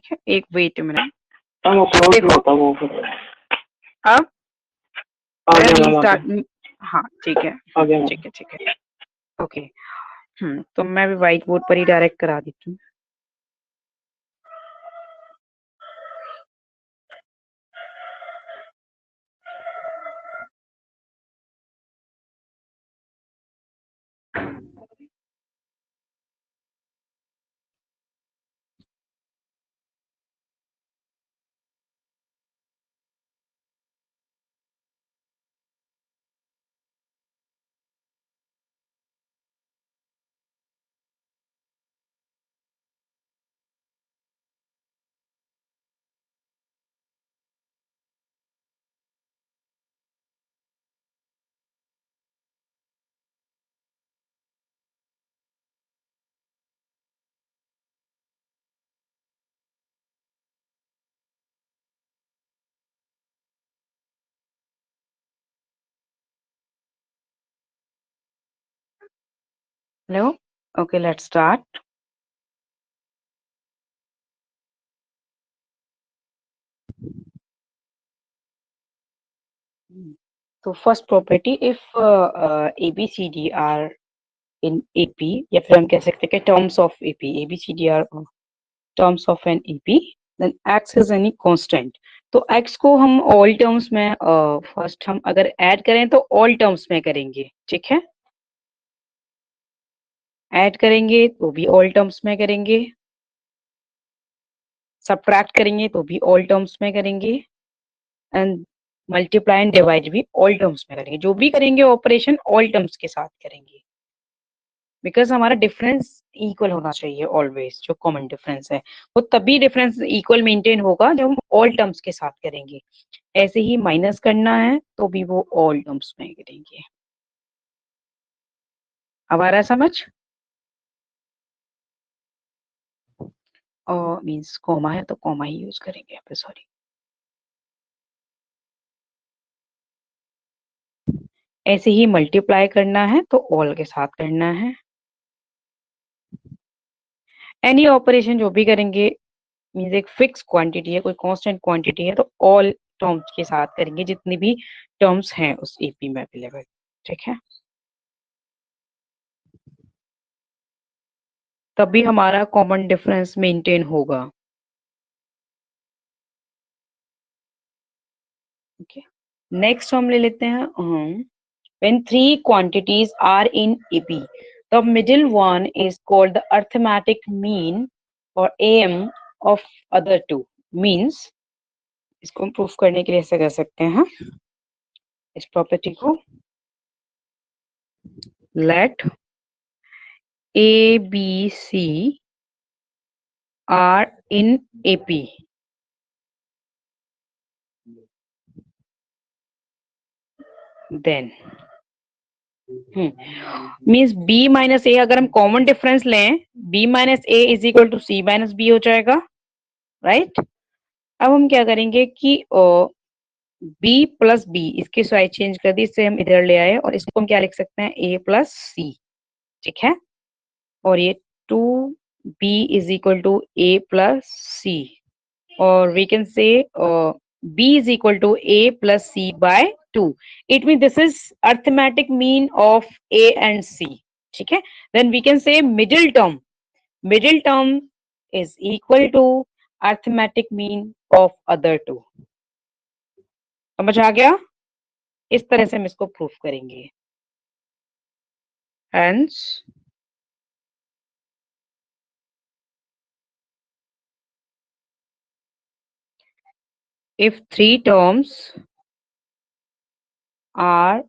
ठीक है, एक वेट मिनट। मैम अपलोड देखो होता वो फिर अब आ मैं गया मैम, आ रीस्टार्ट। गया, हाँ ठीक है, आ गया मैम। ठीक है ठीक है, ओके। तो मैं भी व्हाइट बोर्ड पर ही डायरेक्ट करा देती हूँ। Hello, okay let's start. तो first property, if A B C D are in AP, या फिर हम कह सकते हैं कि terms of AP, A B C D are terms of an AP, then X is any constant. तो X को हम ऑल टर्म्स में फर्स्ट हम अगर ऐड करें तो ऑल टर्म्स में करेंगे, ठीक है। ऐड करेंगे तो भी ऑल टर्म्स में करेंगे, सब्ट्रैक्ट करेंगे तो भी ऑल टर्म्स में करेंगे, एंड मल्टीप्लाई एंड डिवाइड भी ऑल टर्म्स में करेंगे। जो भी करेंगे ऑपरेशन ऑल टर्म्स के साथ करेंगे, बिकॉज हमारा डिफरेंस इक्वल होना चाहिए ऑलवेज। जो कॉमन डिफरेंस है वो तभी डिफरेंस इक्वल मेंटेन होगा जब हम ऑल टर्म्स के साथ करेंगे। ऐसे ही माइनस करना है तो भी वो ऑल टर्म्स में करेंगे। अब आ रहा है समझ? और मींस कॉमा है तो कॉमा ही यूज करेंगे यहाँ पे, सॉरी। ऐसे ही मल्टीप्लाई करना है तो ऑल के साथ करना है। एनी ऑपरेशन जो भी करेंगे, मींस एक फिक्स क्वांटिटी है, कोई कांस्टेंट क्वांटिटी है, तो ऑल टर्म्स के साथ करेंगे जितनी भी टर्म्स हैं उस एपी में अवेलेबल, ठीक है। तभी हमारा कॉमन डिफरेंस मेंटेन होगा। ओके, नेक्स्ट हम ले लेते हैं when three quantities are in AP, the middle one is called the arithmetic mean और M of other two. Means इसको हम प्रूफ करने के लिए ऐसे कर सकते हैं इस प्रॉपर्टी को, let A B C are in AP, then means B minus A, अगर हम कॉमन डिफरेंस लें, B minus A is equal to C minus B हो जाएगा, राइट। अब हम क्या करेंगे कि बी प्लस बी, इसकी साइड चेंज कर दी, इससे हम इधर ले आए और इसको हम क्या लिख सकते हैं, ए प्लस सी, ठीक है। और ये two B is equal to A plus C, और we can say b is equal to a plus c by 2. It means this is arithmetic mean of a and c. ठीक है, then we can say middle term is equal to arithmetic mean of other two. समझ आ गया? इस तरह से हम इसको proof करेंगे। Hence if three terms are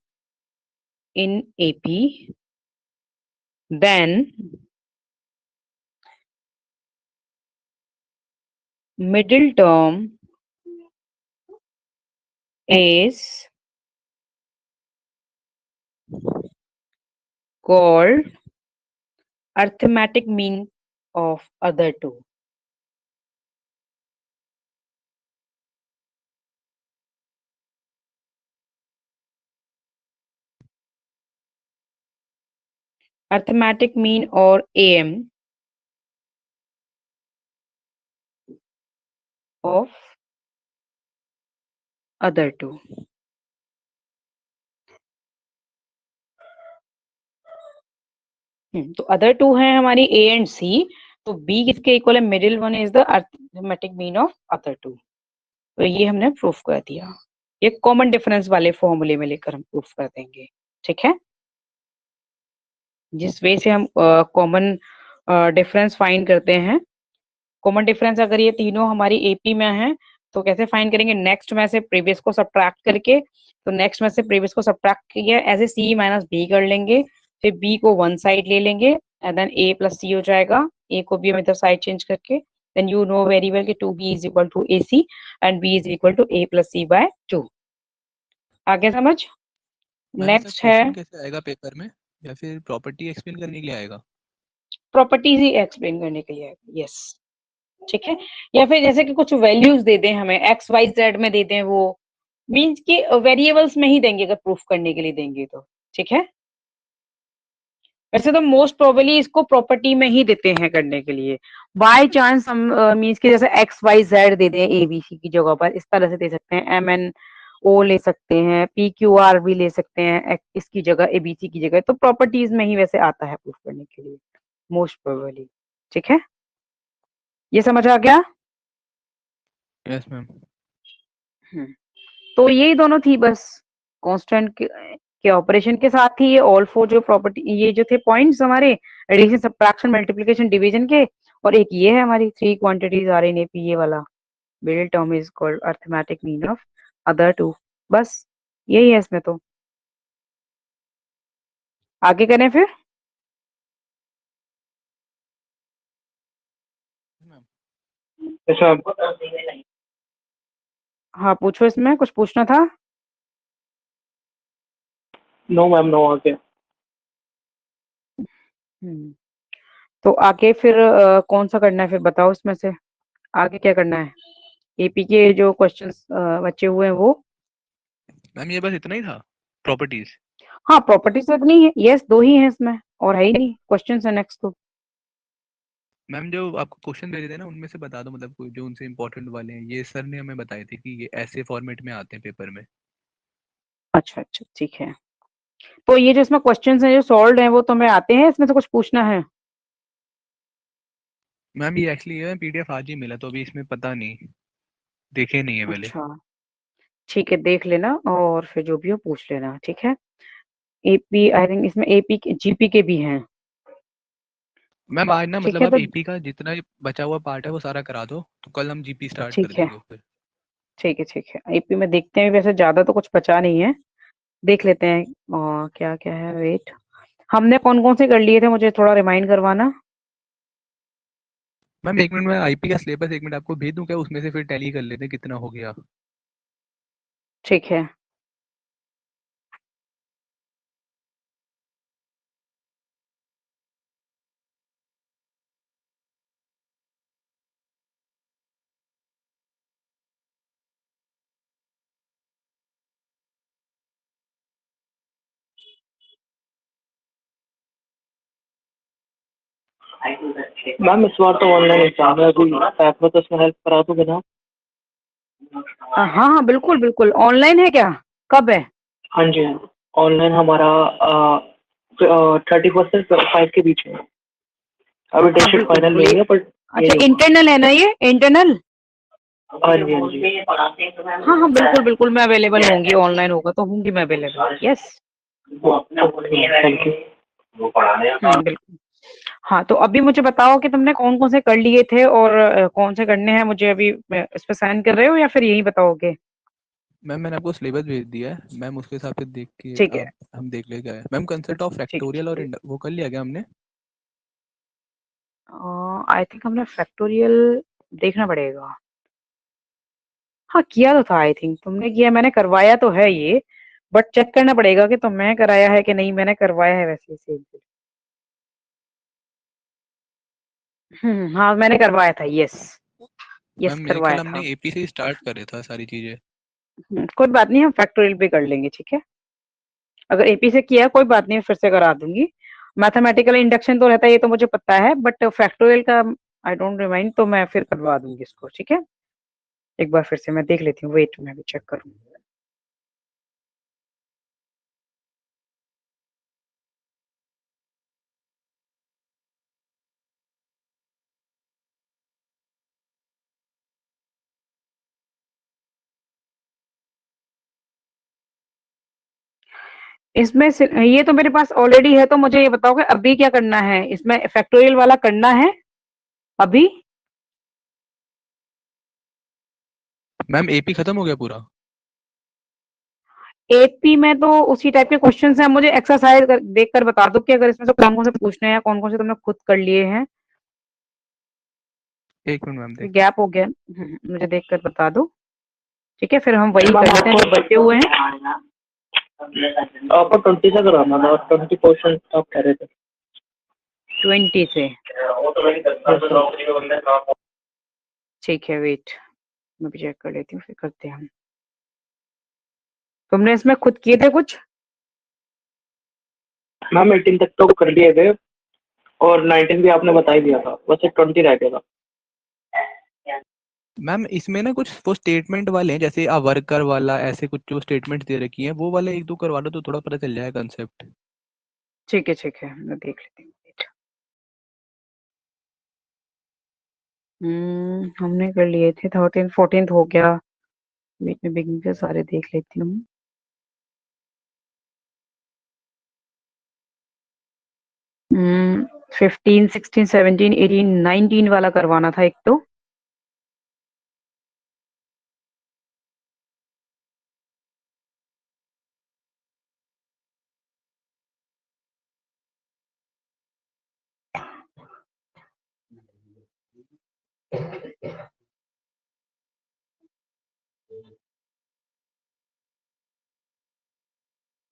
in AP, then middle term is called arithmetic mean of other two. Arithmetic mean or AM of other two. तो other two है हमारी ए एंड सी, तो बी किसके इक्वल है, middle one is the arithmetic mean of other two. तो ये हमने proof कर दिया, ये कॉमन डिफरेंस वाले फॉर्मूले में लेकर हम प्रूफ कर देंगे। ठीक है, जिस वे से हम कॉमन डिफरेंस फाइंड करते हैं। कॉमन डिफरेंस अगर ये तीनों हमारी एपी में है तो कैसे फाइंड करेंगे, नेक्स्ट में से प्रीवियस को सब्ट्रैक्ट करके, तो नेक्स्ट में से प्रीवियस को सब्ट्रैक्ट किया ऐसे सी माइनस बी कर लेंगे, फिर बी को वन साइड ले लेंगे and then A plus C हो जाएगा, ए को भी हम इधर साइड चेंज करके, then you know very well कि 2b is equal to A C and b is equal to a plus C by 2। आगे समझ। मैम सर नेक्स्ट है क्वेश्चन कैसे आएगा पेपर में, या फिर प्रॉपर्टी एक्सप्लेन करने के लिए आएगा? प्रॉपर्टीज ही एक्सप्लेन करने के लिए, यस। ठीक है, या फिर जैसे कि कुछ वैल्यूज दे दें हमें, एक्स वाई जेड में दे दें, वो मीन्स कि वेरिएबल्स में ही देंगे अगर प्रूफ करने के लिए देंगे तो। ठीक है, वैसे तो मोस्ट प्रोबेबली इसको प्रॉपर्टी में ही देते हैं करने के लिए। बाय चांस हम मीन्स कि जैसे एक्स वाई जेड दे दें ए बी सी की जगह पर, इस तरह से दे सकते हैं, एम एन ओ ले सकते हैं, पी क्यू आर भी ले सकते हैं इसकी जगह, ए बी सी की जगह, तो प्रॉपर्टीज में ही वैसे आता है प्रूफ करने के लिए मोस्ट प्रोबेबली। ठीक है, ये समझ आ गया। Yes ma'am. तो यही दोनों थी बस, कांस्टेंट के ऑपरेशन के साथ ही ये ऑल फोर जो प्रॉपर्टी, ये जो थे पॉइंट्स हमारे, एडिशन सब्ट्रैक्शन मल्टीप्लिकेशन डिवीजन के, और एक ये है हमारी three quantities are in AP, ये वाला middle term is called arithmetic mean of other two. बस यही है इसमें। तो आगे करें फिर। अच्छा, हाँ पूछो, इसमें कुछ पूछना था। नो मैम, नो आगे। तो आगे फिर कौन सा करना है फिर बताओ, इसमें से आगे क्या करना है। एपी के जो क्वेश्चंस बचे हुए हैं वो। मैम ये बस इतना ही था प्रॉपर्टीज? हाँ प्रॉपर्टीज तक नहीं है, यस दो ही है इसमें, और है ही नहीं क्वेश्चंस है नेक्स्ट तो। मैम जो आपको क्वेश्चन भेजे थे ना उनमें से बता दो, मतलब कोई जो उनसे इम्पोर्टेंट वाले हैं, ये सर ने हमें बताए थे कि ये ऐसे फॉर्मेट में आते हैं पेपर में। अच्छा अच्छा ठीक है, तो ये जो इसमें क्वेश्चंस हैं जो सॉल्व हैं वो तुम्हें आते हैं, इसमें से कुछ पूछना है। मैम ये एक्चुअली है पीडीएफ आज ही मिला, तो अभी इसमें पता नहीं, देखे नहीं है पहले। अच्छा ठीक है, देख लेना और फिर जो भी हो पूछ लेना। ठीक है, एपी आई थिंक इसमें एपी जीपी के भी हैं। मैम आज ना ठीक मतलब है, आप तो ईपी का जितना ही बचा हुआ पार्ट है वो सारा करा दो, तो कल हम जीपी स्टार्ट कर ठीक है देंगे फिर। ठीक है ठीक है, एपी में देखते हैं, वैसे ज्यादा तो कुछ बचा नहीं है, देख लेते हैं क्या क्या है। वेट, हमने कौन कौन से कर लिए थे, मुझे थोड़ा रिमाइंड करवाना। मैम एक मिनट में आईपी का सिलेबस एक मिनट आपको भेज दूं क्या, उसमें से फिर टैली कर लेते हैं कितना हो गया। ठीक है, मैम इस बार तो ऑनलाइन एग्जाम है, अभी पैक में तो उसमें हेल्प करा दोगे ना? हाँ हाँ बिल्कुल बिल्कुल, ऑनलाइन है क्या, कब है। हाँ जी, हाँ, ऑनलाइन हमारा 31 से 5 के बीच में। अभी डेट हाँ शीट बिल्कुल फाइनल बिल्कुल, नहीं है, पर अच्छा यही होगा। इंटरनल है ना ये, इंटरनल। हाँ जी, हाँ जी। हाँ हाँ बिल्कुल बिल्कुल, मैं अवेलेबल होंगी, ऑनलाइन होगा तो होंगी मैं अवेलेबल, यस। Thank you. बिल्कुल। हाँ तो अभी मुझे बताओ कि तुमने कौन कौन से कर लिए थे और कौन से करने हैं, मुझे अभी इस पे साइन कर रहे हो या फिर यही बताओगे। मैम मैंने आपको सिलेबस भेज दिया है, मैम उसके हिसाब से देख के ठीक है अब हम देख ले क्या है। मैम कंसेप्ट ऑफ ठीक फैक्टोरियल और है, वो कर लिया क्या हमने? आई थिंक हमने फैक्टोरियल देखना पड़ेगा। हाँ किया तो था, आई थिंक तुमने किया, मैंने करवाया तो है ये, बट चेक करना पड़ेगा कि तुमने कराया है कि नहीं, मैंने करवाया है वैसे सेम। हाँ मैंने करवाया था, यस यस मैम मेरे करवाया ख्याल हमने था। एपी से ही स्टार्ट करे था सारी चीजें। कोई बात नहीं, हम फैक्टोरियल भी कर लेंगे, ठीक है। अगर एपी से किया कोई बात नहीं, फिर से करा दूंगी। मैथमेटिकल इंडक्शन तो रहता है, ये तो मुझे पता है, बट फैक्टोरियल का आई डोंट रिमाइंड, तो मैं फिर करवा दूंगी इसको, ठीक है। एक बार फिर से मैं देख लेती हूँ, वेट मैं भी चेक करूँ। इसमें ये तो मेरे पास ऑलरेडी है, तो मुझे ये बताओ कि अभी क्या करना है, इसमें फैक्टोरियल वाला करना है अभी? मैम एपी खत्म हो गया पूरा? एपी में तो उसी टाइप के क्वेश्चन हैं, मुझे एक्सरसाइज देख कर बता दो कि अगर इसमें से कौन कौन से पूछने हैं, कौन कौन से तुमने खुद कर लिए हैं। एक मिनट मैम, देख गैप हो गया। मुझे देख कर बता दो, ठीक है, फिर हम वही मैम कर लेते हैं जो बचे हुए हैं। आपको 20 से कराना था, 20 क्वेश्चन आप कह रहे थे। 20 से, ठीक है, वेट मैं भी चेक कर लेती हूँ, फिर करते हैं हम। तुमने इसमें खुद किए थे कुछ? मैम 18 तक तो कर दिए थे और 19 भी आपने बता ही दिया था, बस 20 रह गया था। मैम इसमें ना कुछ वो स्टेटमेंट वाले हैं, जैसे आ वर्कर वाला, ऐसे कुछ जो स्टेटमेंट दे रखी है, वो वाले एक दो करवा लो तो थोड़ा पता चल जाएगा कंसेप्ट। ठीक है, मैं देख लेती हूँ, wait। हमने कर लिए थे 13 14 हो गया। वेट में बिगिनिंग के सारे देख लेती हूँ। 15 16 17 18 19 वाला करवाना था एक तो।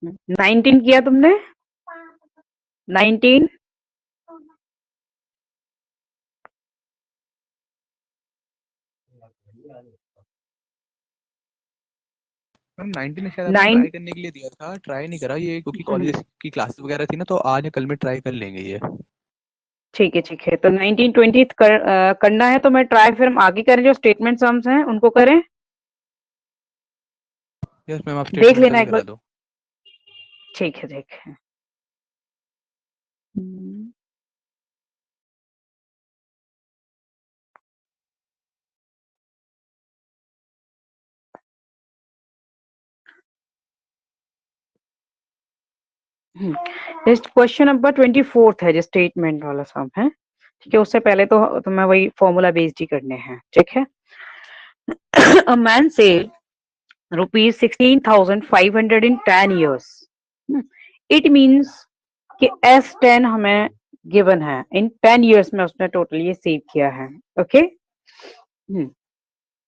हम्म, 19 किया तुमने? 19 मैम 19 शायद आपने 9। ट्राई करने के लिए दिया था, ट्राई नहीं करा ये, क्योंकि कॉलेज की क्लासेस वगैरह थी ना, तो आज या कल में ट्राई कर लेंगे ये। ठीक है, तो 19 20 करना है, तो मैं ट्राई फिर हम आगे करें, जो स्टेटमेंट सम्स हैं उनको करें। यस मैम, आप देख स्टेटमेंट का लेना भी एक बार। करा दो। ठीक है। हम्म, नेक्स्ट क्वेश्चन नंबर 24 है, जो स्टेटमेंट वाला सम है, ठीक है। उससे पहले तो मैं वही फॉर्मूला बेस्ड ही करने हैं, ठीक है। A man saved rupees 16,500 in 10 years. It means कि S10 हमें गिवन है, इन 10 years में उसने टोटल ये सेव किया है, ओके।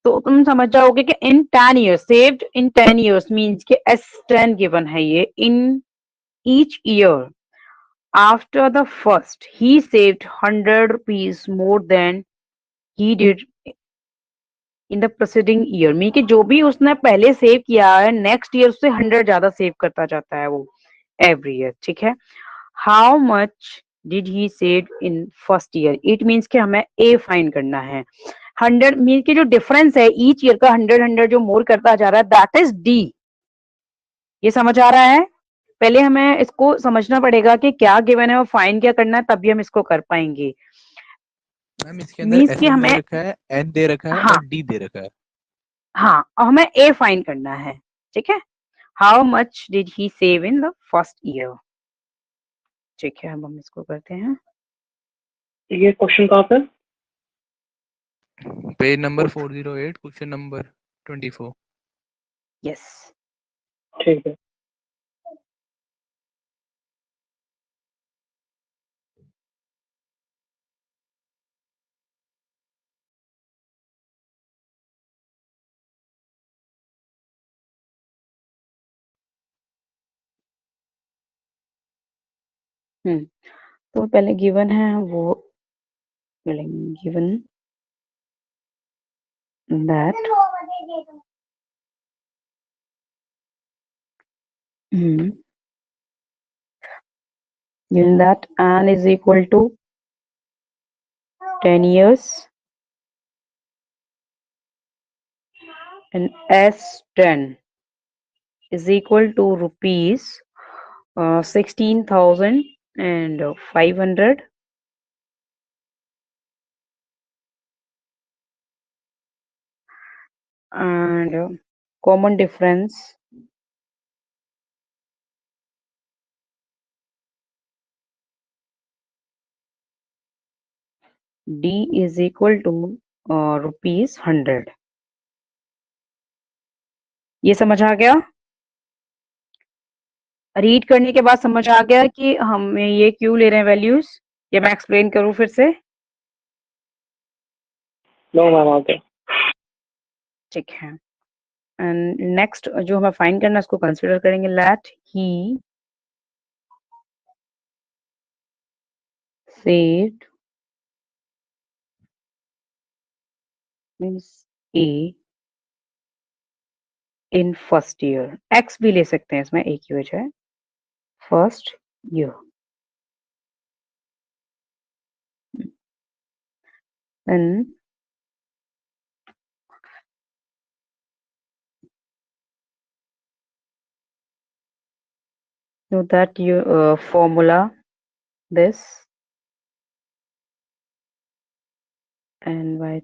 तो तुम समझ जाओगे कि इन 10 years, saved in 10 years means कि S10 गिवन है ये इन each year. After the first, he saved 100 rupees more than he did in the proceeding year. Mean कि जो भी उसने पहले सेव किया है, नेक्स्ट ईयर उससे 100 ज्यादा सेव करता जाता है वो एवरी ईयर, ठीक है। How much did he save in first year? It means कि हमें ए फाइंड करना है। 100 मीन कि जो डिफरेंस है ईच ईयर का, 100 जो मोर करता जा रहा है, दैट इज डी। ये समझ आ रहा है? पहले हमें इसको समझना पड़ेगा कि क्या गिवन है और फाइंड क्या करना है, तभी हम इसको कर पाएंगे। मैम इसके अंदर मीन्स एस कि एन दे हमें, रखा है, एन दे रखा है हाँ और डी दे रखा है। हाँ, और हमें ए फाइंड करना है, ठीक है। How much did he save in the first year? ठीक है, अब हम इसको करते हैं। ये क्वेश्चन कहाँ पे? Page number 408, question number 24। Yes. ठीक है। तो पहले गिवन है वो, given that given that n is equal to 10 years and S10 is equal to rupees 16,500 and common difference D is equal to rupees 100. ये समझ आ गया? रीड करने के बाद समझ आ गया कि हमें ये क्यों ले रहे हैं वैल्यूज? या मैं एक्सप्लेन करूं फिर से? No ma'am okay. ठीक है। एंड नेक्स्ट जो हमें फाइंड करना है उसको कंसीडर करेंगे। Let he saved means A in first year. X भी ले सकते हैं इसमें, A की वजह first year. And so that you formula this n by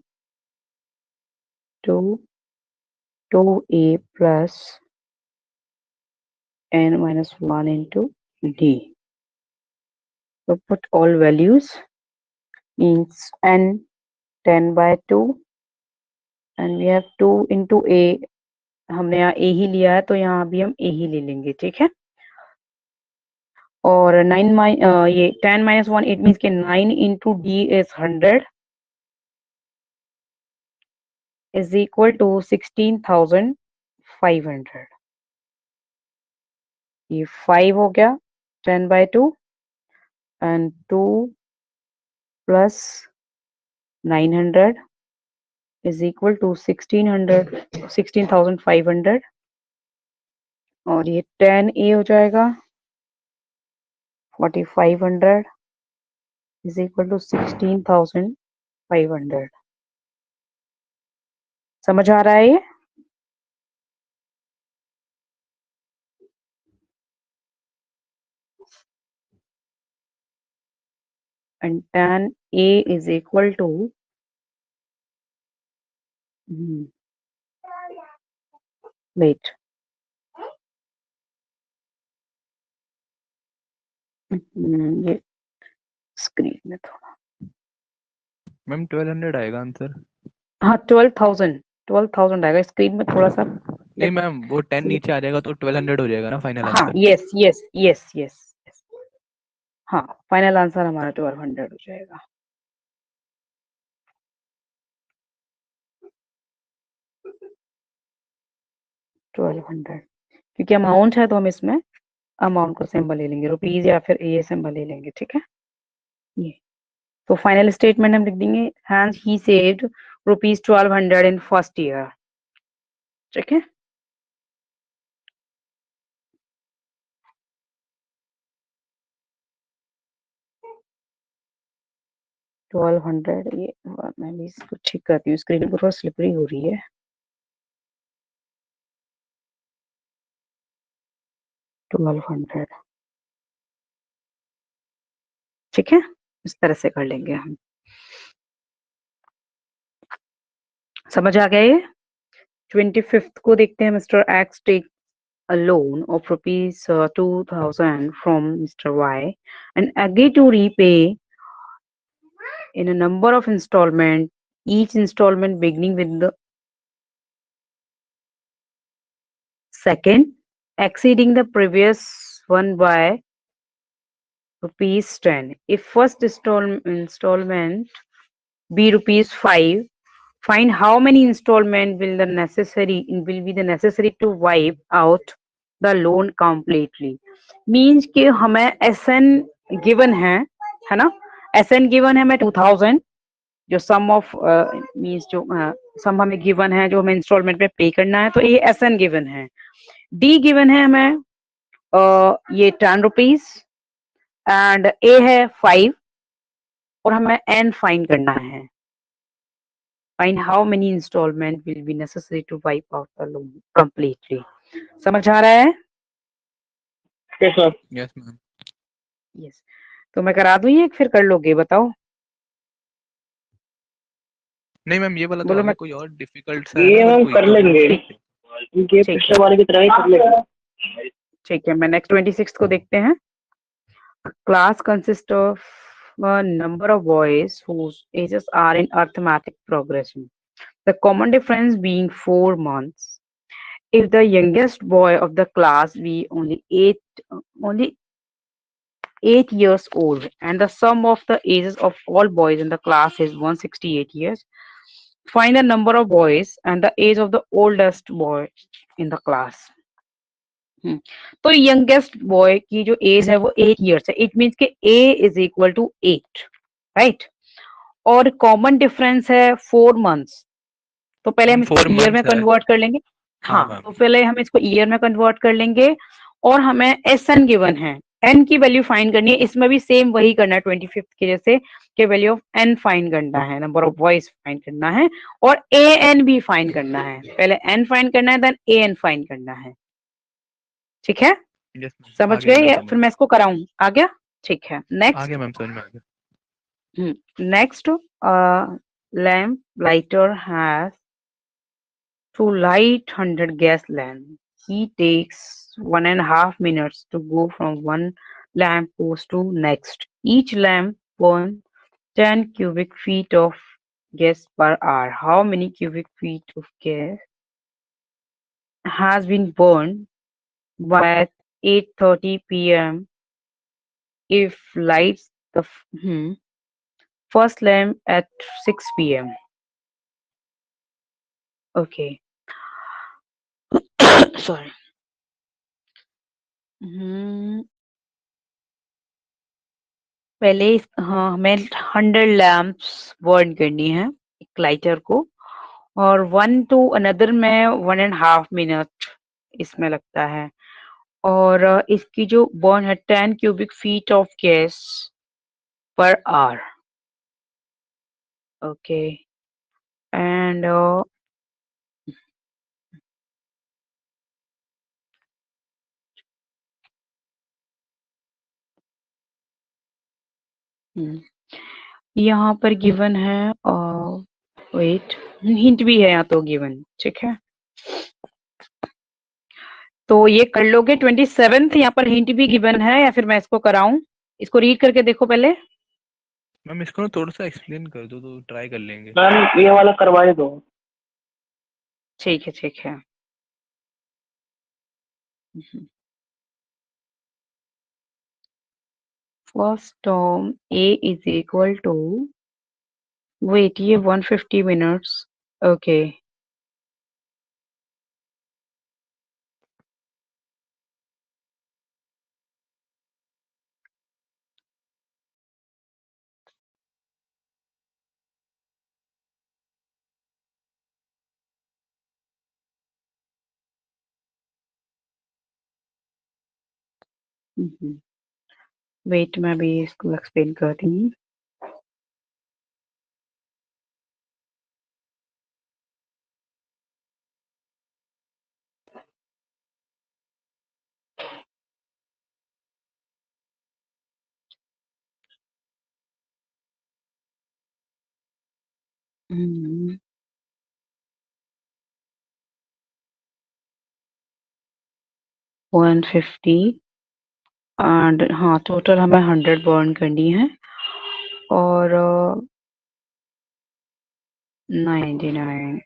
2a plus n minus 1 into d. So put all values means n 10 by 2 and we have 2 into a, हमने यहाँ a ही लिया है तो यहाँ भी हम a ही ले लेंगे, ठीक है। और 9 ये 10 minus 1 it means के 9 into d is 100 is equal to 16,500। ये 5 हो गया 10 by 2 and 2 plus 900 is equal to 16,500 और ये 10a हो जाएगा 4,500 is equal to 16,500। समझ आ रहा है ये? And tan A is equal to wait ये स्क्रीन में थोड़ा मैम 1200 आएगा आंसर। हाँ 12,000 आएगा स्क्रीन में थोड़ा सा। नहीं मैम वो 10 नीचे आ जाएगा तो 1200 हो जाएगा ना फाइनल हाँ answer. Yes yes yes yes हाँ फाइनल आंसर हमारा 1200 हो जाएगा। क्योंकि अमाउंट है तो हम इसमें अमाउंट को सिंबल ले लेंगे, रुपीज या फिर ये सिंबल ले लेंगे, ठीक है। ये तो फाइनल स्टेटमेंट हम लिख देंगे hence he saved rupees 1200 in first year, ठीक है। $1200 ये मैं भी इसको ठीक करती हूँ, स्क्रीन पर थोड़ा स्लिपरी हो रही है। $1200 ठीक है, इस तरह से कर लेंगे हम। समझ आ गया ये? 25th को देखते हैं। Mister X take a loan of rupees 2,000 from Mr. Y and agree to repay in a number of installment, each installment beginning with the second exceeding the previous one by rupees 10. If first installment be rupees 5, find how many installment will be the necessary to wipe out the loan completely. Means कि हमें SN given है ना, SN given है हमें 2000 जो सम of means जो सम हमें given है जो हमें इंस्टॉलमेंट में पे करना है, तो ये SN गिवन है। D गिवन है हमें ये 10 रुपीज एंड A है 5 और हमें N फाइंड करना है। Find how many installment will be necessary to wipe out the loan completely. समझ आ रहा है? Yes, sir. Yes ma'am. Yes. तो मैं करा दूं ये फिर कर लोगे बताओ? नहीं मैम ये वाला तो बोलो आ गया, मैं कोई और डिफिकल्ट सा है ये ना अगर हम कोई कर तो लेंगे, ठीक ये ठीक पिछले है वाले की तरह ही कर लेंगे। ठीक है। मैं नेक्स्ट 26 को देखते हैं। Class consists of a number of boys whose ages are in arithmetic progression. The common difference being 4 months. If the youngest boy of the class be only 8 years old and the sum of the ages of all boys in the class is 168 years, find the number of boys and the age of the oldest boy in the class. तो youngest boy की जो as है वो 8 years है। It means कि ए is equal to 8, right? और common difference है 4 months। तो पहले हम मैम इसको 4 ईयर में मंथ्स है। कन्वर्ट कर लेंगे। हाँ हाँ, मैम। तो पहले हम इसको ईयर में कन्वर्ट कर लेंगे और हमें एस एन गिवन है, एन की वैल्यू फाइंड करनी है। इसमें भी सेम वही करना है 25th के जैसे, कि वैल्यू ऑफ एन फाइंड करना है, नंबर ऑफ बॉयज फाइंड करना है और ए एन भी फाइंड करना है। पहले एन फाइंड करना है देन ए एन फाइंड करना है। ठीक है, यस मैम, आ समझ गया गए मैम या समझ। फिर मैं इसको कराऊं? आ गया? ठीक है, आ नेक्स्ट। गया मैम, समझ में आ गया। Next, lamp lighter has to light 100 gas lamp. He takes 1.5 minutes to go from one lamp post to next. Each lamp burns 10 cubic feet of gas per hour. How many cubic feet of gas has been burned by 8:30 p.m. if lights the first lamp at 6 p.m. Okay. Sorry. पहले हाँ, हमें 100 lamps burn करनी है एक lighter को, और one two another में 1.5 minute इसमें लगता है। और इसकी जो बर्न है 10 cubic feet of gas per hour. Okay, and यहाँ पर गिवन है, वेट, हिंट भी है यहाँ तो गिवन। ठीक है, तो ये कर लोगे 27th। यहाँ पर हिंट भी गिवन है या फिर मैं इसको कराऊं? इसको रीड करके देखो पहले। मैम इसको ना थोड़ा सा एक्सप्लेन कर दो तो ट्राई कर लेंगे। मैम ये वाला करवाए दो। ठीक है ठीक है। First term a is equal to, wait ये 150 मिनट्स। ओके, वेट मैं भी इसको एक्सप्लेन करती हूँ। हम्म, 150 एंड हाँ, टोटल हमें 100 बर्न करनी है और 99।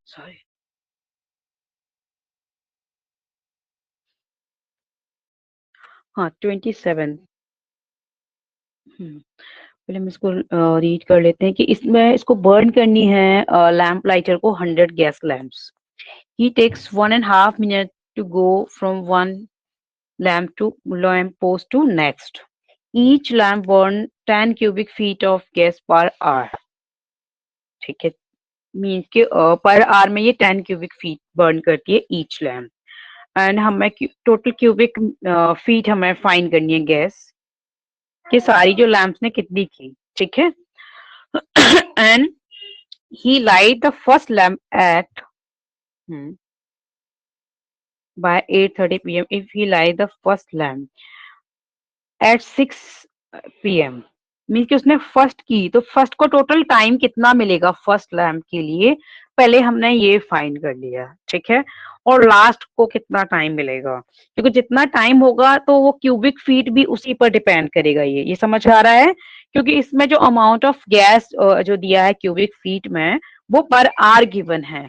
सॉरी। हाँ, 27। पहले हम इसको रीड कर लेते हैं कि इसमें इसको बर्न करनी है लैम्प लाइटर को 100 gas lamps. He takes 1.5 minute to go from one lamp post to next. Each lamp burn 10 cubic feet of gas per hour. ठीक है, मीन्स के पर आवर में ये 10 क्यूबिक फीट बर्न करती है ईच लैम्प। एंड हमें total cubic feet हमें find करनी है गैस कि सारी जो लैम्प्स ने कितनी की। ठीक है, and he light the first lamp at by 8:30 p.m. if he light the first lamp at 6 p.m. Mean कि उसने फर्स्ट की, तो फर्स्ट को टोटल टाइम कितना मिलेगा फर्स्ट लैम्प के लिए, पहले हमने ये फाइंड कर लिया। ठीक है, और लास्ट को कितना टाइम मिलेगा, क्योंकि जितना टाइम होगा तो वो क्यूबिक फीट भी उसी पर डिपेंड करेगा। ये समझ आ रहा है, क्योंकि इसमें जो अमाउंट ऑफ गैस जो दिया है क्यूबिक फीट में वो पर आवर गिवन है।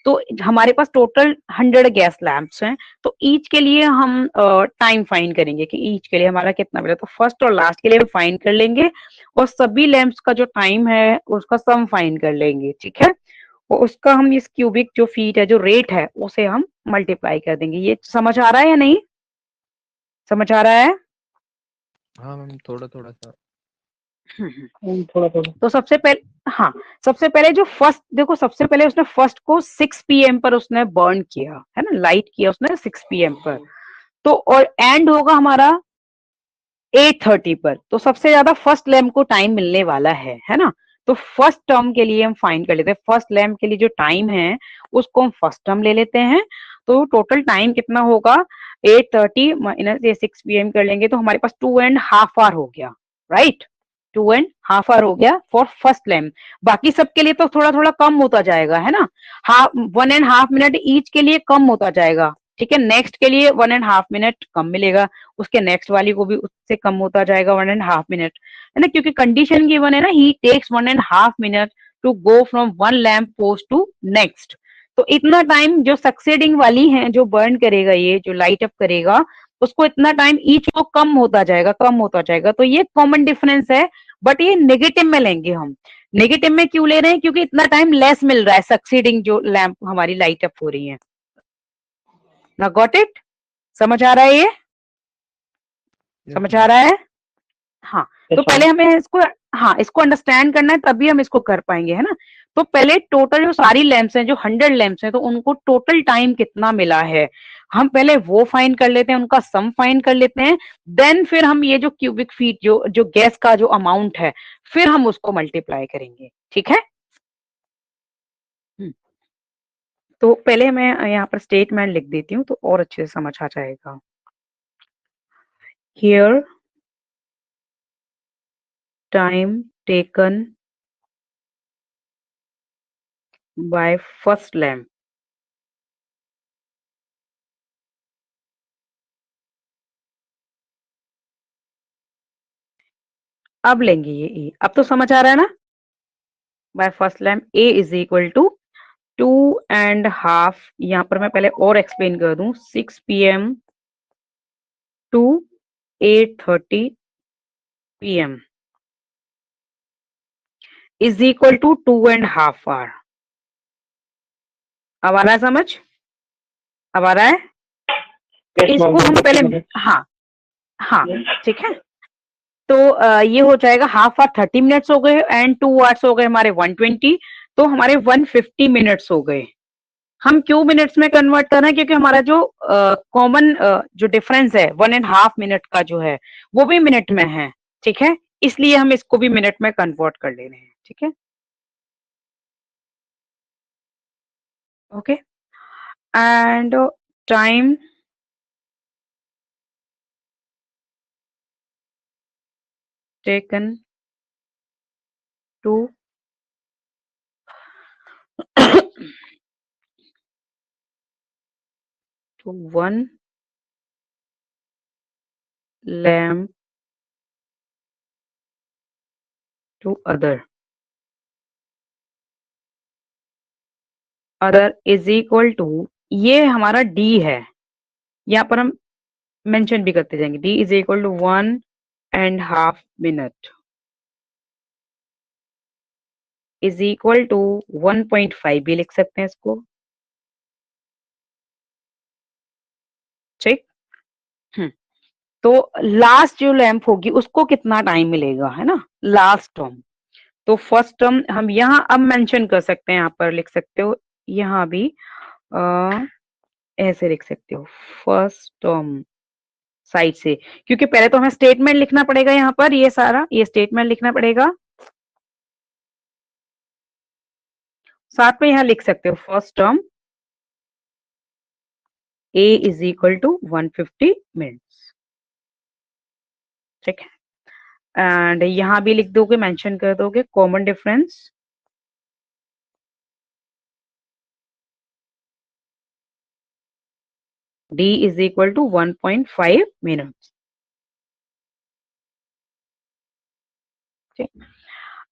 तो हमारे पास टोटल 100 गैस लैंप्स हैं, तो ईच के लिए हम टाइम फाइंड करेंगे कि ईच के लिए हमारा कितना मिला। तो फर्स्ट और लास्ट के लिए हम फाइंड कर लेंगे और सभी लैंप्स का जो टाइम है उसका सम फाइंड कर लेंगे। ठीक है, और उसका हम इस क्यूबिक जो फीट है, जो रेट है, उसे हम मल्टीप्लाई कर देंगे। ये समझ आ रहा है या नहीं समझ आ रहा है? हाँ मैम, थोड़ा थोड़ा सा। थोड़ा थोड़ा। तो सबसे पहले जो फर्स्ट देखो, सबसे पहले उसने फर्स्ट को 6 पीएम पर उसने बर्न किया है ना, लाइट किया उसने 6 पीएम पर, तो और एंड होगा हमारा 8:30 पर। तो सबसे ज्यादा फर्स्ट लैम्प को टाइम मिलने वाला है ना। तो फर्स्ट टर्म के लिए हम फाइंड कर लेते हैं, फर्स्ट लैम्प के लिए जो टाइम है उसको हम फर्स्ट टर्म ले लेते हैं। तो टोटल टाइम कितना होगा, 8:30 माइनस 6 पीएम कर लेंगे तो हमारे पास 2.5 आवर हो गया, राइट। 2.5 आवर हो गया फॉर फर्स्ट लैम्प। बाकी सबके लिए तो थोड़ा थोड़ा कम होता जाएगा, है ना, 1.5 मिनट ईच के लिए कम होता जाएगा। ठीक है, नेक्स्ट के लिए 1.5 मिनट कम मिलेगा, उसके नेक्स्ट वाली को भी उससे कम होता जाएगा 1.5 मिनट, है ना, क्योंकि कंडीशन गिवन है ना, he takes 1.5 minute to go from one lamp post to next. तो इतना टाइम जो सक्सेडिंग वाली है, जो बर्न करेगा, ये जो लाइट अप करेगा, उसको इतना टाइम ईच को कम होता जाएगा, कम होता जाएगा। तो ये कॉमन डिफरेंस है, बट ये नेगेटिव में लेंगे हम। नेगेटिव में क्यों ले रहे हैं, क्योंकि इतना टाइम लेस मिल रहा है सक्सीडिंग जो लैंप हमारी लाइट अप हो रही है ना। Got it? समझ आ रहा है ये? समझ आ रहा है? हाँ, तो पहले हमें इसको अंडरस्टैंड करना है, तभी हम इसको कर पाएंगे, है ना। तो पहले टोटल जो सारी लैंप्स हैं, जो 100 लैंप्स हैं, तो उनको टोटल टाइम कितना मिला है, हम पहले वो फाइंड कर लेते हैं, उनका सम फाइंड कर लेते हैं। देन फिर हम ये जो क्यूबिक फीट जो गैस का जो अमाउंट है, फिर हम उसको मल्टीप्लाई करेंगे। ठीक है, तो पहले मैं यहाँ पर स्टेटमेंट लिख देती हूँ तो और अच्छे से समझ आ जाएगा। Here time taken bye first lamp अब लेंगे ये ए। अब तो समझ आ रहा है ना, by first lamp A is equal to 2.5, यहाँ पर मैं पहले और एक्सप्लेन कर दूं, 6 PM to 8:30 PM is equal to 2.5 hour. अब आ रहा है समझ? अब आ रहा है? इसको हम पहले हाँ ठीक है, तो ये हो जाएगा हाफ आवर 30 मिनट्स हो गए एंड 2 आवर्स हो गए हमारे 120, तो हमारे 150 मिनट्स हो गए। हम क्यों मिनट्स में कन्वर्ट कर रहे हैं, क्योंकि हमारा जो कॉमन जो डिफरेंस है 1.5 मिनट का जो है वो भी मिनट में है। ठीक है, इसलिए हम इसको भी मिनट में कन्वर्ट कर ले रहे हैं। ठीक है, okay, and time taken to to one lamp to other is equal to, ये हमारा डी है, यहाँ पर हम मेंशन भी करते जाएंगे, D is equal to 1 and half minute is equal to 1.5 भी लिख सकते हैं इसको, ठीक। तो लास्ट जो लैंप होगी उसको कितना टाइम मिलेगा, है ना, लास्ट टर्म। तो फर्स्ट टर्म हम यहाँ अब मेंशन कर सकते हैं, यहाँ पर लिख सकते हो, यहाँ भी ऐसे लिख सकते हो, फर्स्ट टर्म साइड से, क्योंकि पहले तो हमें स्टेटमेंट लिखना पड़ेगा, यहाँ पर ये सारा ये स्टेटमेंट लिखना पड़ेगा, साथ में यहाँ लिख सकते हो first term a is equal to 150 minutes, ठीक है। एंड यहाँ भी लिख दोगे, मेंशन कर दोगे common difference d is equal to 1.5 minutes, ठीक।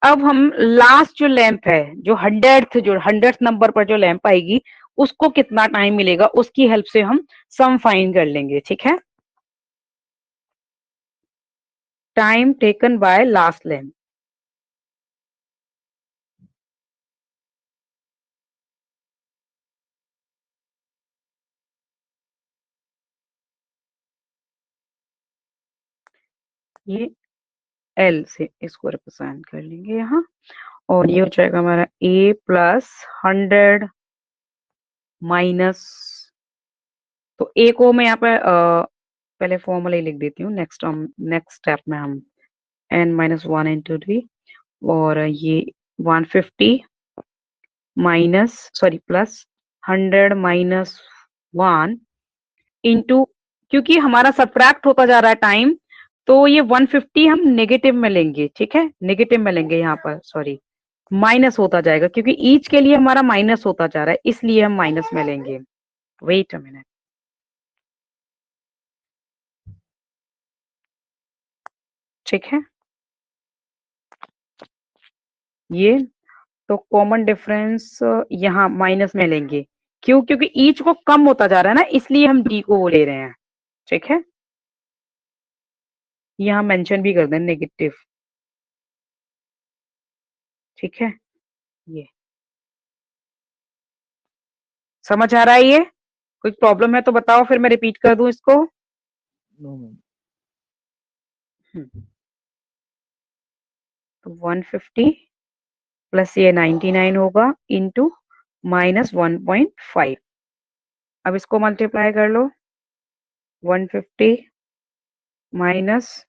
अब हम लास्ट जो लैंप है, जो 100th नंबर पर जो लैंप आएगी उसको कितना टाइम मिलेगा, उसकी हेल्प से हम सम फाइंड कर लेंगे, ठीक है। Time taken by last lamp, ये L से इसको रिप्रेजेंट कर लेंगे यहाँ, और ये हो जाएगा हमारा A प्लस 100 माइनस, तो A को मैं यहाँ पे पहले फॉर्मूला ही लिख देती हूँ, नेक्स्ट स्टेप में हम n माइनस 1 इंटू 3, और ये 150 minus sorry plus 100 minus 1 into, क्योंकि हमारा सब्ट्रैक्ट होता जा रहा है टाइम, तो ये 150 हम नेगेटिव में लेंगे, ठीक है, नेगेटिव में लेंगे यहाँ पर, सॉरी माइनस होता जाएगा, क्योंकि ईच के लिए हमारा माइनस होता जा रहा है, इसलिए हम माइनस में लेंगे। वेट अ मिनट, ठीक है, ये तो कॉमन डिफरेंस यहाँ माइनस में लेंगे, क्यों, क्योंकि ईच को कम होता जा रहा है ना, इसलिए हम डी को वो ले रहे हैं, ठीक है। यहाँ मेंशन भी कर दें नेगेटिव, ठीक है। ये समझ आ रहा है, ये कोई प्रॉब्लम है तो बताओ, फिर मैं रिपीट कर दूं इसको। No ma'am. तो 150 प्लस ये 99 होगा इंटू माइनस 1.5, अब इसको मल्टीप्लाई कर लो, 150 माइनस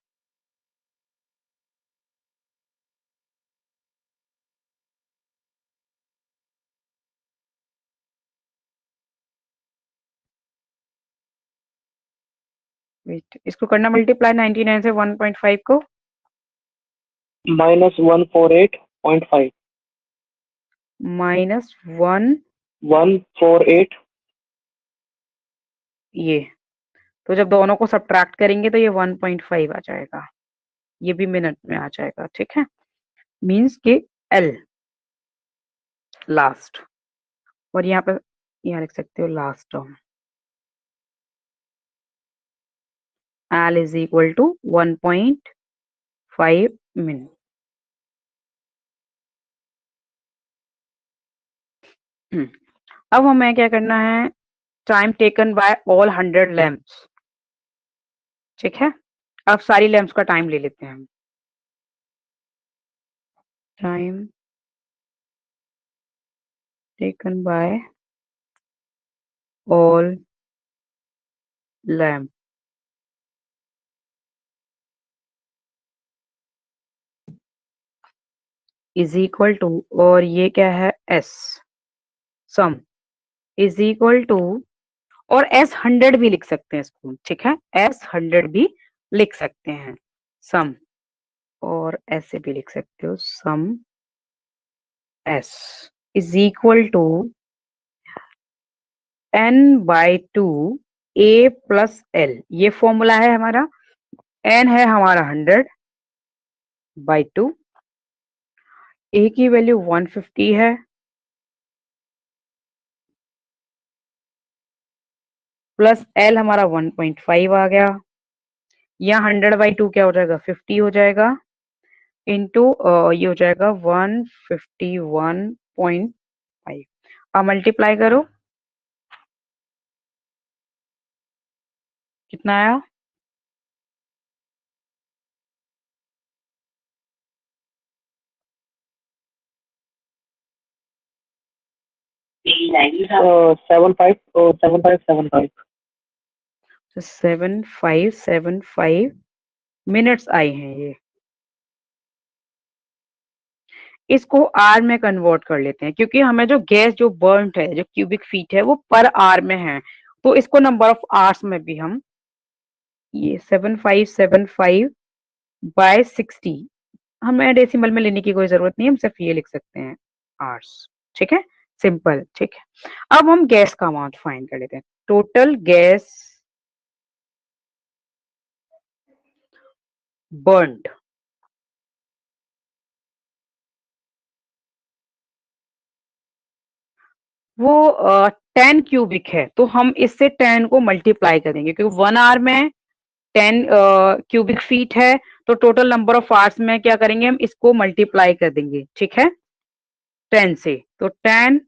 वेट, इसको करना मल्टीप्लाई 99 से 1.5 को, माइनस 148.5, माइनस 1 148, ये, तो जब दोनों को सब्ट्रैक्ट करेंगे तो ये 1.5 आ जाएगा, ये भी मिनट में आ जाएगा, ठीक है। मींस के L लास्ट, और यहाँ पर यहाँ लिख सकते हो last term L is equal to 1.5 minute. अब हमें क्या करना है, time taken by all 100 lamps, ठीक है। अब सारी लैंप्स का टाइम ले लेते हैं हम, time taken by all lamp is equal to, और ये क्या है S, sum is equal to, और S100 भी लिख सकते हैं इसको, ठीक है, S100 भी लिख सकते हैं, सम, और ऐसे भी लिख सकते हो sum S is equal to n/2 A plus L, ये फॉर्मूला है हमारा, n है हमारा 100/2, A की वैल्यू 150 है, प्लस L हमारा 1.5 आ गया, या 100/2 क्या हो जाएगा 50 हो जाएगा, इंटू ये हो जाएगा 151.5। अब मल्टीप्लाई करो, कितना आया? Seven five 7575। 7575 मिनट्स आए हैं ये। इसको आर में कन्वर्ट कर लेते हैं, क्योंकि हमें जो गैस जो बर्न्ड है, जो क्यूबिक फीट है, वो पर आर में है, तो इसको नंबर ऑफ आवर्स में भी हम ये 7575 बाय 60, हमें डेसिमल में लेने की कोई जरूरत नहीं है, हम सिर्फ ये लिख सकते हैं आवर्स। ठीक है, सिंपल। ठीक है, अब हम गैस का अमाउंट फाइंड कर लेते हैं। टोटल गैस बर्न्ड, वो 10 क्यूबिक है, तो हम इससे 10 को मल्टीप्लाई करेंगे, क्योंकि 1 आवर में 10 क्यूबिक फीट है, तो टोटल नंबर ऑफ आवर्स में क्या करेंगे, हम इसको मल्टीप्लाई कर देंगे। ठीक है, 10 से, तो 10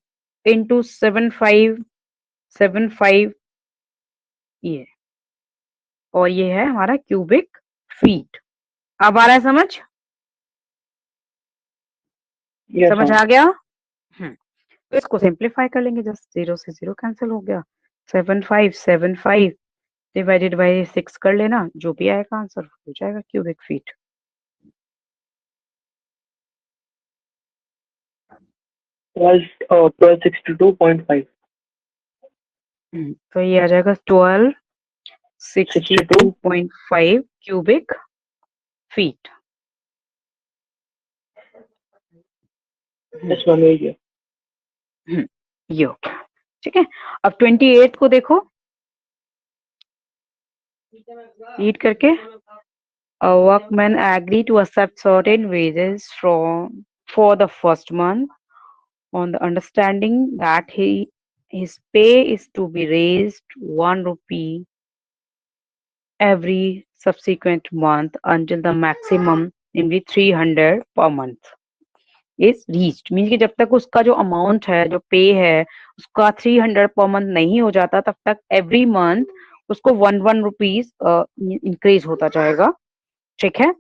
इंटू 7575 ये, और ये है हमारा क्यूबिक फीट। अब आ रहा है समझ? यस समझ मैम। आ गया? तो इसको सिंप्लीफाई कर लेंगे, जस्ट 0 से 0 कैंसिल हो गया, 7575 डिवाइडेड बाय 6 कर लेना, जो भी आएगा आंसर हो जाएगा क्यूबिक फीट। 1262.5। तो ये आ जाएगा 1262.5 क्यूबिक फीट। यस मैम, यही है। ये हो गया। ठीक है, अब 28 को देखो, रीड करके। A workman agreed to accept certain wages for the first month on the understanding that his pay is to be raised 1 rupee every subsequent month until the maximum, namely 300 per month, is reached। Means कि जब तक उसका जो amount है, जो पे है, उसका 300 पर मंथ नहीं हो जाता, तब तक एवरी मंथ उसको 1 रुपीज इंक्रीज होता जाएगा। ठीक है,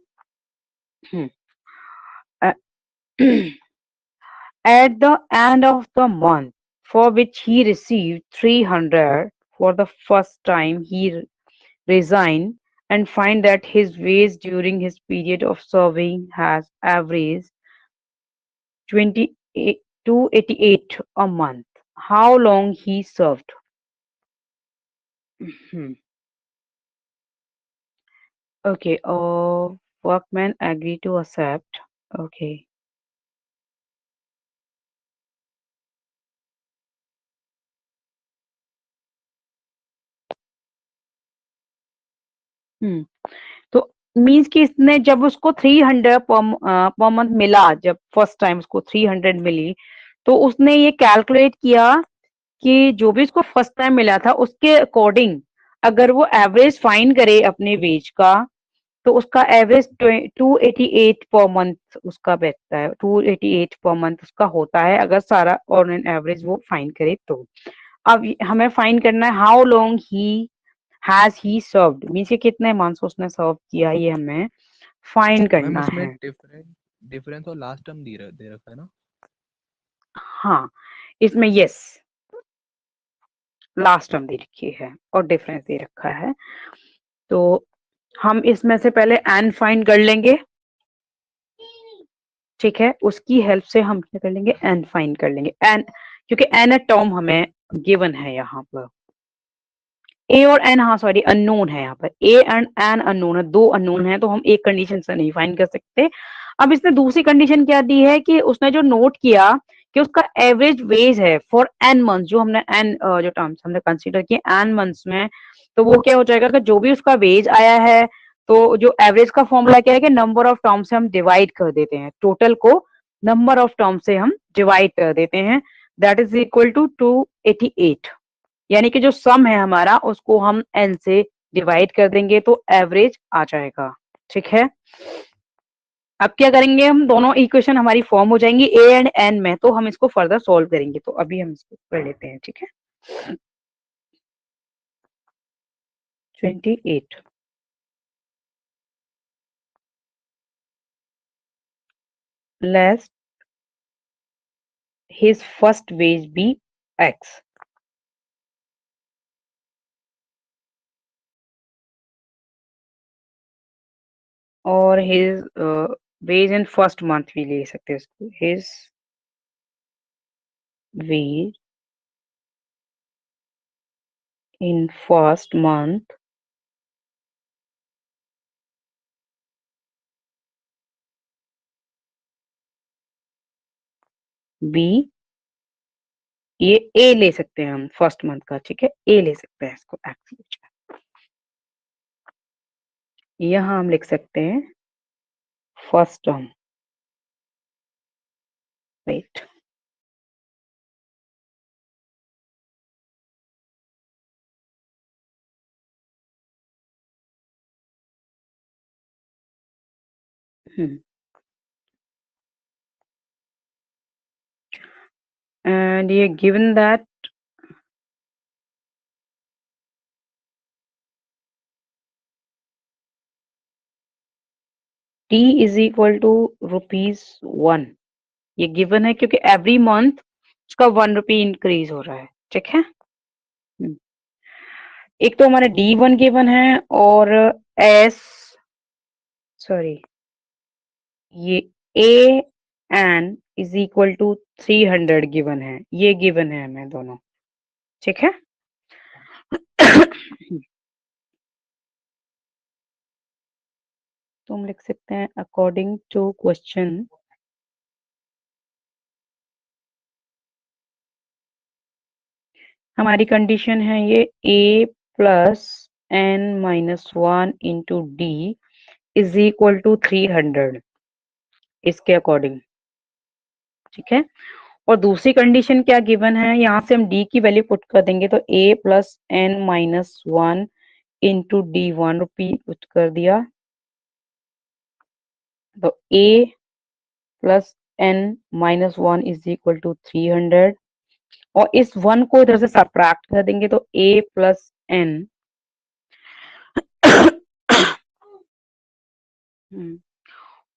at the end of the month for which he received 300 for the first time, he resigned and find that his wage during his period of serving has averaged 288 a month. How long he served? Okay, workman agree to accept. Okay. तो means कि इसने जब उसको 300 per month मिला, जब first time उसको 300 मिली, तो उसने ये कैलकुलेट किया कि जो भी उसको फर्स्ट टाइम मिला था, उसके अकॉर्डिंग अगर वो एवरेज फाइंड करे अपने वेज का, तो उसका एवरेज 288 पर मंथ उसका बैठता है, 288 पर मंथ उसका होता है, अगर सारा ऑन एन एवरेज वो फाइंड करे तो। अब हमें फाइंड करना है how long he has he served, means कि कितने मंथ्स उसने सर्व किया, ये हमें फाइंड मैम करना उसमें है। डिफरेंस और लास्ट टर्म दे रखा है ना? हाँ, इसमें यस लास्ट टर्म दे रखी है और डिफरेंस दे रखा है, तो हम इसमें से पहले एन फाइंड कर लेंगे। ठीक है, उसकी हेल्प से हम क्या कर लेंगे, एन फाइंड कर लेंगे, एन, क्योंकि एन टर्म हमें गिवन है यहाँ पर, ए और एन, हाँ सॉरी अननोन है यहाँ पर, ए एंड एन अननोन है, दो अननोन है, तो हम एक कंडीशन से नहीं फाइंड कर सकते। अब इसने दूसरी कंडीशन क्या दी है कि उसने जो नोट किया कि उसका एवरेज वेज है फॉर एन मंथ, जो हमने एन जो टर्म्स हमने कंसीडर किए एन मंथ्स में, तो वो क्या हो जाएगा कि जो भी उसका वेज आया है, तो जो एवरेज का फॉर्मूला क्या है कि नंबर ऑफ टर्म से हम डिवाइड कर देते हैं, टोटल को नंबर ऑफ टर्म से हम डिवाइड कर देते हैं, दैट इज इक्वल टू 288, यानी कि जो सम है हमारा उसको हम एन से डिवाइड कर देंगे तो एवरेज आ जाएगा। ठीक है, अब क्या करेंगे, हम दोनों इक्वेशन हमारी फॉर्म हो जाएंगी ए एंड एन में, तो हम इसको फर्दर सॉल्व करेंगे। तो अभी हम इसको कर लेते हैं। ठीक है, 28 less his first wage be x और his wage in first month भी ले सकते हैं इसको, his wage in first month be, ये ए ले सकते हैं हम फर्स्ट मंथ का। ठीक है, ए ले सकते हैं इसको एक्स, यहाँ हम लिख सकते हैं फर्स्ट टर्म। राइट, and ये given that t is equal to ₹1, ये गिवन है क्योंकि एवरी मंथ उसका ₹1 इंक्रीज हो रहा है। ठीक है, एक तो हमारा D1 गिवन है और एस सॉरी ये A N is equal to 300 given है, ये गिवन है हमें दोनों। ठीक है, तो हम लिख सकते हैं अकॉर्डिंग टू क्वेश्चन हमारी कंडीशन है ये a plus n-1 into D is equal to 300 इसके अकॉर्डिंग। ठीक है, और दूसरी कंडीशन क्या गिवन है, यहाँ से हम d की वैल्यू पुट कर देंगे तो a plus n-1 into D ₹1 put कर दिया तो a plus n-1 is equal to 300 और इस 1 को इधर से सब्ट्रैक्ट कर देंगे तो a प्लस n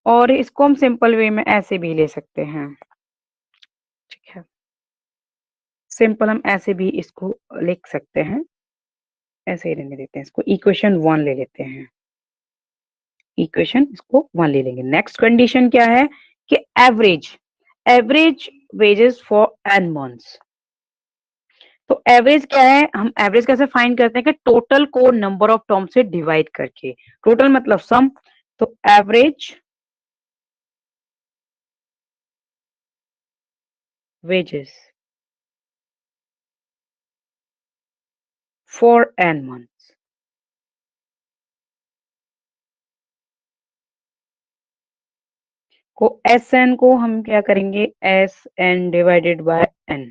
और इसको हम सिंपल वे में ऐसे भी ले सकते हैं। ठीक है, सिंपल हम ऐसे भी इसको लिख सकते हैं, ऐसे ही रहने देते हैं इसको, इक्वेशन 1 ले लेते हैं, इक्वेशन इसको 1 ले लेंगे। नेक्स्ट कंडीशन क्या है कि average wages for n months. तो एवरेज क्या है, हम एवरेज कैसे फाइंड करते हैं कि टोटल को नंबर ऑफ टर्म से डिवाइड करके, टोटल मतलब सम, तो average wages for n months को Sn को हम क्या करेंगे, Sn डिवाइडेड बाय n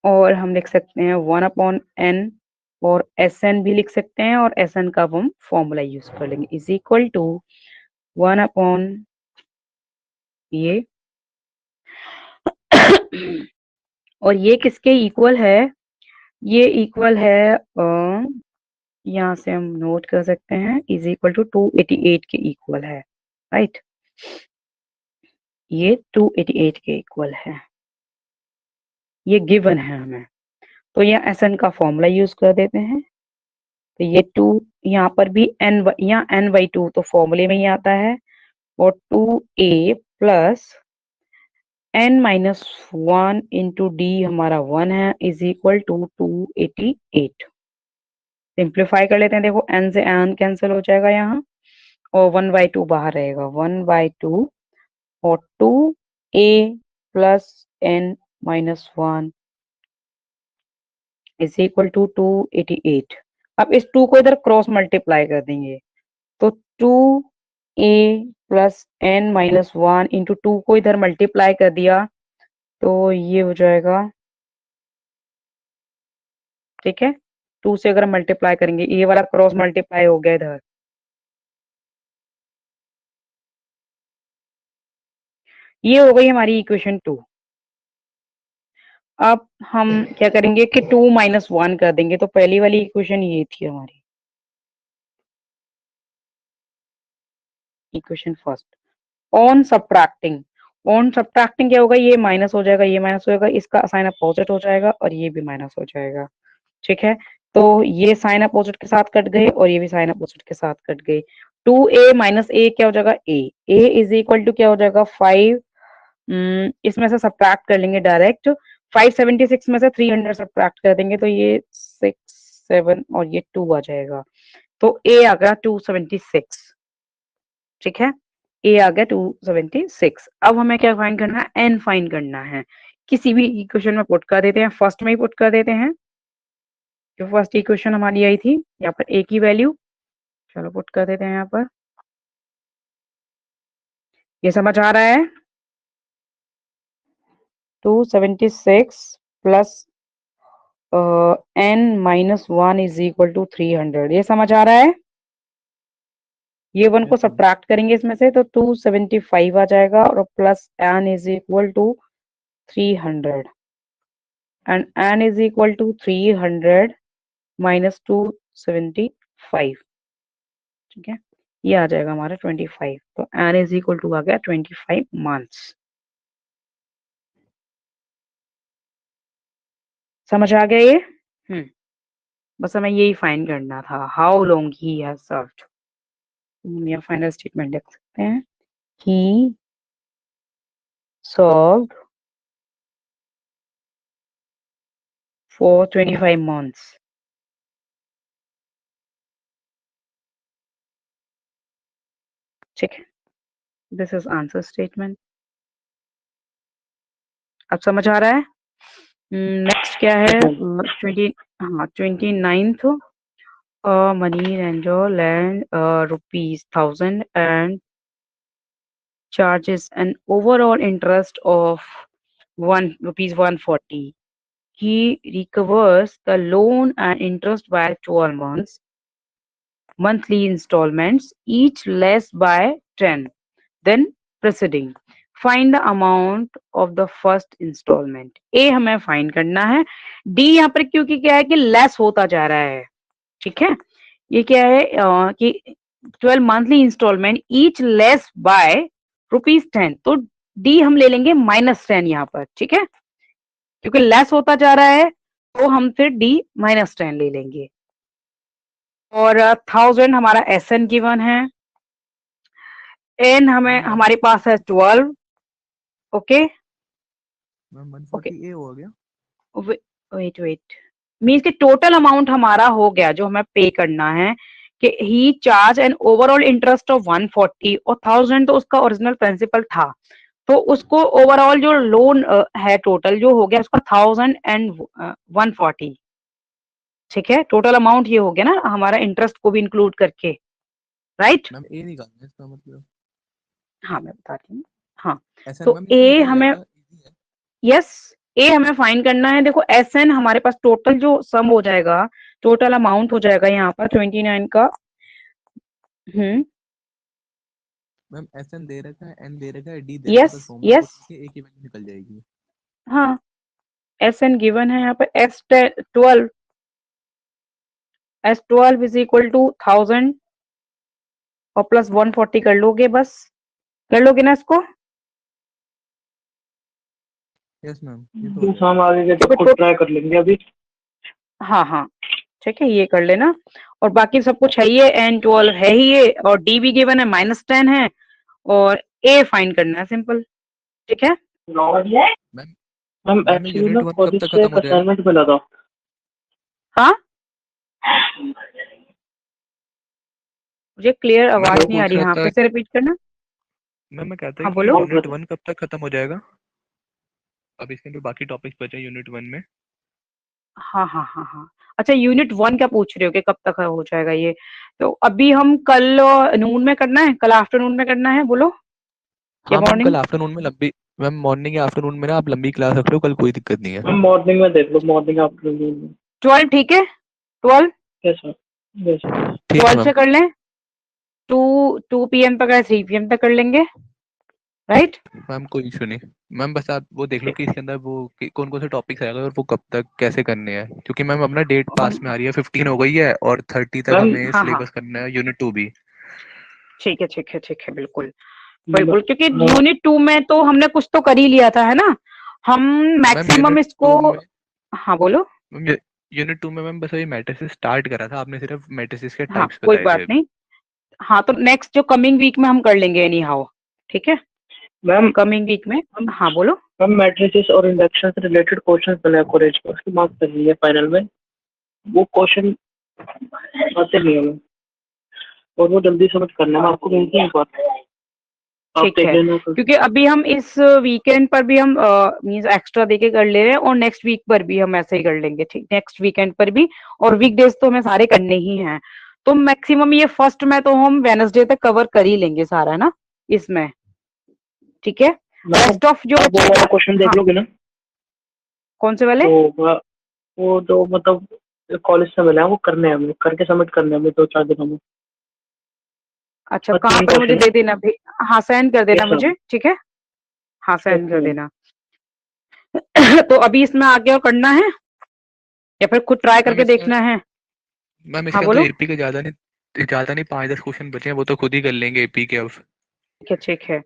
और हम लिख सकते हैं 1/n और Sn भी लिख सकते हैं और Sn का हम फॉर्मूला यूज कर लेंगे इज इक्वल टू 1 ये और ये किसके इक्वल है, ये इक्वल है यहाँ से हम नोट कर सकते हैं इज इक्वल टू 288 के इक्वल है। राइट, ये 288 के इक्वल है, ये गिवन है हमें, तो यहाँ Sn का फॉर्मूला यूज कर देते हैं। तो ये 2 यहाँ पर भी यहाँ n/2 तो फॉर्मूले में ही आता है और 2a plus n-1 into D हमारा 1 है इज इक्वल टू 288। सिंप्लीफाई कर लेते हैं, देखो n से n कैंसिल हो जाएगा यहाँ और 1/2 बाहर रहेगा, 1/2 और 2a plus n-1 is equal to 288। अब इस 2 को इधर क्रॉस मल्टीप्लाई कर देंगे तो 2a प्लस n-1 इंटू 2 को इधर मल्टीप्लाई कर दिया तो ये हो जाएगा। ठीक है, 2 से अगर मल्टीप्लाई करेंगे, ये वाला क्रॉस मल्टीप्लाई हो गया इधर, ये हो गई हमारी इक्वेशन 2। अब हम क्या करेंगे कि 2 माइनस 1 कर देंगे, तो पहली वाली इक्वेशन ये थी हमारी इक्वेशन फर्स्ट। ऑन सब्ट्रैक्टिंग क्या होगा, ये माइनस हो जाएगा, ये माइनस हो जाएगा, इसका साइन अपोजिट हो जाएगा और ये भी माइनस हो जाएगा। ठीक है, तो ये साइन अपोजिट के साथ कट गए और ये भी साइन अपोजिट के साथ कट गए। 2a माइनस a क्या हो जाएगा, a इज इक्वल टू क्या हो जाएगा 5। इसमें से सब्ट्रैक्ट कर लेंगे डायरेक्ट, 576 में से 300 सब्ट्रैक्ट कर देंगे तो ये 6 7 और ये 2 आ जाएगा, तो a आ गया 276। ठीक है, a आ गया 276। अब हमें क्या फाइंड करना है, n फाइंड करना है। किसी भी इक्वेशन में पुट कर देते हैं, फर्स्ट में ही पुट कर देते हैं, जो फर्स्ट इक्वेशन हमारी आई थी, यहाँ पर a की वैल्यू चलो पुट कर देते हैं यहाँ पर। ये समझ आ रहा है, 276 plus n minus 1 is equal to 300, ये समझ आ रहा है। ये 1 को Yes, ma'am. सब्ट्रैक्ट करेंगे इसमें से तो 275 आ जाएगा और plus n is equal to 300 and n is equal to 300 minus 275। ठीक है, ये आ जाएगा हमारा 25, तो n इज इक्वल टू आ गया 25 मंथ्स। समझ आ गया ये? बस हमें यही फाइंड करना था, how long he has served. हम यहाँ फाइनल स्टेटमेंट लिख सकते हैं, he served for 25 months। ठीक है, दिस इज आंसर स्टेटमेंट। अब समझ आ रहा है? नेक्स्ट क्या है, 29th, money ranger land ₹1000 and charges an overall interest of ₹140. He recovers the loan and interest by 12 months, monthly installments, each less by 10, then proceeding. Find the amount of the first installment. A हमें find करना है, D यहाँ पर क्योंकि क्या है कि less होता जा रहा है। ठीक है, ये क्या है कि 12 monthly installment each less by ₹10, तो डी हम ले लेंगे -10 यहाँ पर। ठीक है, क्योंकि लेस होता जा रहा है तो हम फिर डी -10 ले लेंगे। और 1000 हमारा एस एन गिवन है, एन हमें हमारे पास है 12। ओके, मैम 140 A हो गया। वेट मीन्स कि टोटल अमाउंट हमारा हो गया जो हमें पे करना है कि he charge an overall interest of 140 और 1000 तो उसका ओरिजिनल प्रिंसिपल था, तो उसको ओवरऑल जो लोन है टोटल जो हो गया उसका 100140। ठीक है, टोटल अमाउंट ये हो गया ना हमारा इंटरेस्ट को भी इंक्लूड करके, राइट? मैम A निकालना है इसका मतलब। हाँ मैं बताती हूँ। हाँ ऐसा तो मैम ए हमें, यस ए हमें फाइंड करना है। देखो एस एन हमारे पास टोटल जो सम हो जाएगा, टोटल अमाउंट हो जाएगा यहाँ पर 29 का। मैम SN दे रखा है, N दे रखा है, D दे रखा है, यस बस फॉर्मूला यस, पुट करके A की वैल्यू निकल जाएगी। हाँ एस एन गिवन है यहाँ पर S12 इज इक्वल टू 1000 और प्लस 140 कर लोगे, बस कर लोगे ना इसको? यस मैम, ये तो हो हम आगे के तो तो ट्राई कर लेंगे अभी। हाँ हाँ ठीक है, ये कर लेना और बाकी सब कुछ है ही है, N12 है ही ये और D भी गिवन है -10 है और A फाइंड करना है, सिंपल। ठीक है मैम हम मैम एक्चुअली यूनिट ना 1 कब कॉलेज तक से खत्म हो जाएगा? असाइनमेंट मिला था। हाँ मुझे क्लियर मैं आवाज वो नहीं आ पूछ रही, रहा हाँ था, फिर से रिपीट करना। मैम मैं कहता है हाँ कि बोलो। यूनिट 1 कब तक खत्म हो जाएगा? अब इसके अंदर बाकी टॉपिक्स बचे हैं यूनिट 1 में। हाँ हाँ हाँ हाँ, अच्छा यूनिट 1 क्या पूछ रहे हो कि कब तक हो जाएगा ये? तो अभी हम कल नून में करना है, कल आफ्टरनून में करना है, बोलो या हाँ मैम मॉर्निंग? कल आफ्टरनून में लंबी, मैम मॉर्निंग या आफ्टरनून में ना आप लंबी क्लास रख रहे हो कल, कोई दिक्कत नहीं है। हम मॉर्निंग में देख लो, मॉर्निंग आफ्टरनून में। 12 ठीक है, 12? Yes sir, yes sir. ठीक है 12 से मैम। कर लें, 2 PM तक है, 3 PM तक कर लेंगे, राइट? मैम कोई इशू नहीं। मैम बस आप वो देख लो कि इसके अंदर वो कौन कौन से टॉपिक्स आएगा और वो कब तक कैसे करने हैं, क्योंकि मैम अपना डेट पास में आ रही है, 15 हो गई है और 30 तक मैम हमें हाँ हाँ, सिलेबस करना है यूनिट 2 भी। ठीक है ठीक है ठीक है, बिल्कुल म- बिल्कुल, क्योंकि म- यूनिट 2 में तो हमने कुछ तो कर ही लिया था, है ना? हम मैम मैक्सिमम यूनिट इसको, 2 में हाँ बोलो। मैम यूनिट 2 में मैम बस अभी मैट्रिसेस स्टार्ट करा था, आपने सिर्फ मैट्रिसेस के हाँ टाइप्स कोई बताए थे बात अभी। नहीं, हाँ तो नेक्स्ट जो कमिंग वीक में हम कर लेंगे एनी हाउ, ठीक है, मैम कमिंग वीक में। हाँ बोलो। मैम मैट्रिसेस और इंडक्शन से रिलेटेड क्वेश्चन बने हैं कॉलेज के, उसकी मार्क्स कर लीजिए फाइनल में। वो क्वेश्चन आते नहीं है मैम, और वो जल्दी सबमिट करना है, मैं आपको भेज दूँ एक बार, आप ठीक देख है, लेना कल। क्योंकि अभी हम इस वीकेंड पर भी हम मींस एक्स्ट्रा देके कर ले रहे हैं, और नेक्स्ट वीक पर भी हम ऐसे ही कर लेंगे, ठीक, नेक्स्ट वीकेंड पर भी, और वीकडेज तो हमें सारे करने ही हैं। तो मैक्सिमम ये फर्स्ट में तो हम वेनसडे तक कवर कर ही लेंगे सारा ना इसमें, ठीक है। मैम रेस्ट ऑफ जो आप वो वाला क्वेश्चन देख हाँ, लोगे ना? कौन से वाले? तो वो जो मतलब कॉलेज से मिला है वो करने हैं, हमें करके सबमिट करने हैं हमें 2-4 दिनों में। अच्छा, और कहाँ 3 पर मुझे क्वेश्चन है। दे देना भी, हाँ सेंड कर देना यस मैम, मुझे, ठीक है, हाँ यस सेंड कर मैम। देना। तो अभी इसमें आगे और करना है, या फिर खुद ट्राई मैम करके इसके देखना है? मैम हाँ इसके अंदर बोलो। एपी के ज्यादा नहीं 5-10 क्वेश्चन बचे हैं, वो तो खुद ही कर लेंगे एपी के अब। ठीक है ठीक है,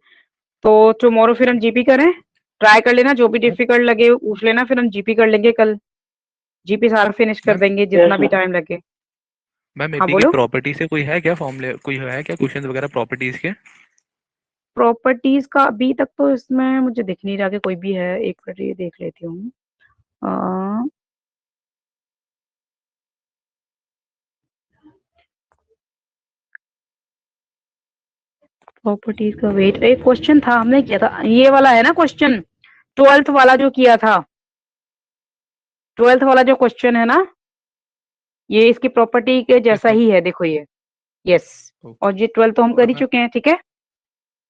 तो टुमारो फिर हम जीपी करें, ट्राई कर लेना, जो भी डिफिकल्ट लगे वो पूछ लेना, फिर हम जीपी कर लेंगे कल, जीपी सारा फिनिश कर मैम देंगे जितना यस भी मैम। टाइम लगे। मैम हाँ एपी की बोलो। प्रॉपर्टी से कोई है क्या फॉर्मूले, कोई है क्या क्वेश्चन वगैरह प्रॉपर्टीज के? प्रॉपर्टीज का अभी तक तो इसमें मुझे दिख नहीं रहा कि कोई भी है, एक मिनट ये देख लेती हूँ। प्रॉपर्टीज का वेट, एक क्वेश्चन था हमने किया था, ये वाला है ना क्वेश्चन, 12th वाला जो किया था, 12th वाला जो क्वेश्चन है ना, ये इसकी प्रॉपर्टी के जैसा इसमें ही है, देखो ये, यस। और ये 12 तो हम कर और ही चुके हैं, ठीक है।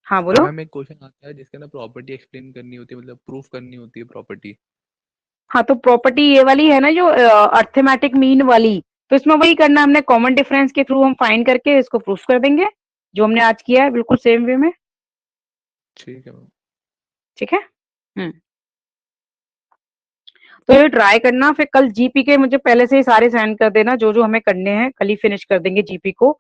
हाँ बोलो। मैम एक क्वेश्चन आता है जिसके अंदर प्रॉपर्टी एक्सप्लेन करनी होती है, मतलब प्रूफ करनी होती है प्रॉपर्टी। हाँ तो प्रॉपर्टी ये वाली है ना जो अर्थमेटिक मीन वाली, तो इसमें वही करना है हमने, कॉमन डिफरेंस के थ्रू हम फाइंड करके इसको प्रूफ कर देंगे, जो हमने आज किया है बिल्कुल सेम वे में, ठीक है मैम। ठीक है। हम्म, तो ये ट्राई करना, फिर कल जीपी के मुझे पहले से ही सारे सेंड कर देना, जो जो हमें करने हैं कल ही फिनिश कर देंगे जीपी को,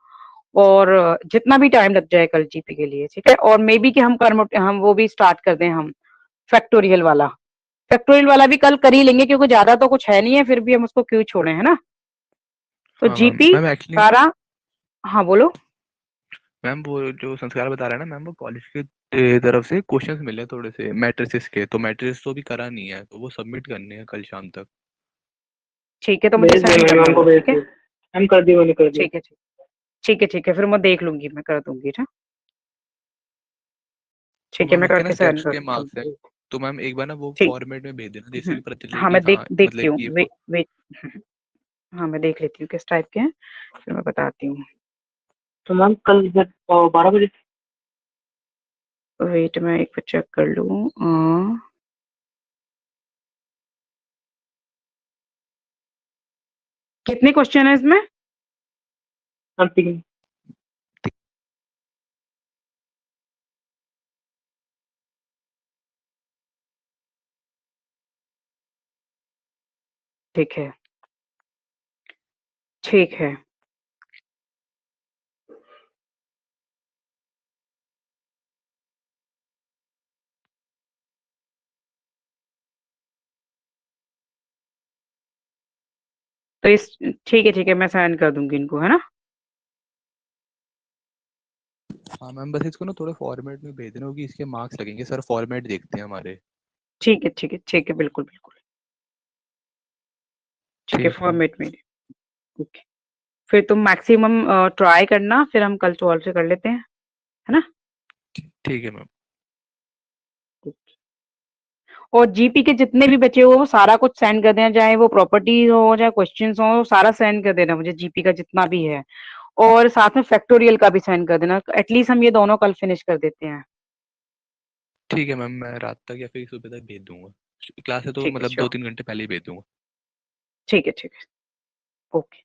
और जितना भी टाइम लग जाए कल जीपी के लिए, ठीक है। और मे बी कि हम वो भी स्टार्ट कर दें, हम फैक्टोरियल वाला, फैक्टोरियल वाला भी कल कर ही लेंगे, क्योंकि ज्यादा तो कुछ है नहीं है, फिर भी हम उसको क्यों छोड़े, है ना? तो हाँ मैम। जीपी मैम एक्चुअली सारा, हाँ बोलो। मैम वो जो संस्कार बता रहा है ना मैम, वो कॉलेज के तरफ से क्वेश्चंस मिले हैं थोड़े से मैट्रिसेस के, तो मैट्रिसेस तो भी करा नहीं है, तो वो सबमिट करने हैं कल शाम तक। ठीक है, तो मुझे भेज दिए सेंड मैम, करना हमको वो, भेज ठीक है। दिए। हम कर दिए, मैंने कर दिए। ठीक है ठीक, ठीक है ठीक है, फिर मैं देख लूंगी, मैं कर दूंगी, तो ठीक है, मैम मैं उसके ना करके सेंड टेस्ट कर के दूंगी मार्क्स हैं, तुमको। तो मैम एक बार ना वो ठीक। फॉर्मेट में भेज देना जिससे हम्म, भी पता चले हाँ कि मैं हाँ देखती मतलब हूँ, कि ये वेट, हाँ मैं देख लेती हूँ किस टाइप के हैं, फिर मैं बताती हूँ। तो मैम कल 12 बजे। वेट मैं एक बार चेक कर लूँ, कितने क्वेश्चन है इसमें? हम 3। ठीक है ठीक है, तो इस, ठीक है मैं सेंड कर दूंगी इनको, है ना? हाँ मैम बस इसको ना थोड़ा फॉर्मेट में भेज देना, क्योंकि इसके मार्क्स लगेंगे सर, फॉर्मेट देखते हैं हमारे। ठीक है बिल्कुल बिल्कुल, ठीक है ठीक है। फॉर्मेट में, ओके। फिर तुम मैक्सिमम ट्राई करना, फिर हम कल 12 से कर लेते हैं, है ना? ठीक है मैम। और जीपी के जितने भी बचे हो वो सारा कुछ सेंड कर देना, चाहे वो प्रॉपर्टीज हो चाहे क्वेश्चंस हो, सारा सेंड कर देना मुझे, जीपी का जितना भी है, और साथ में फैक्टोरियल का भी सेंड कर देना, एटलीस्ट हम ये दोनों कल फिनिश कर देते हैं। ठीक है मैम, मैं रात तक या फिर सुबह तक भेज दूंगा। क्लास है तो ठीक है मतलब श्योर, 2-3 घंटे पहले ही भेज दूंगा। ठीक है ओके।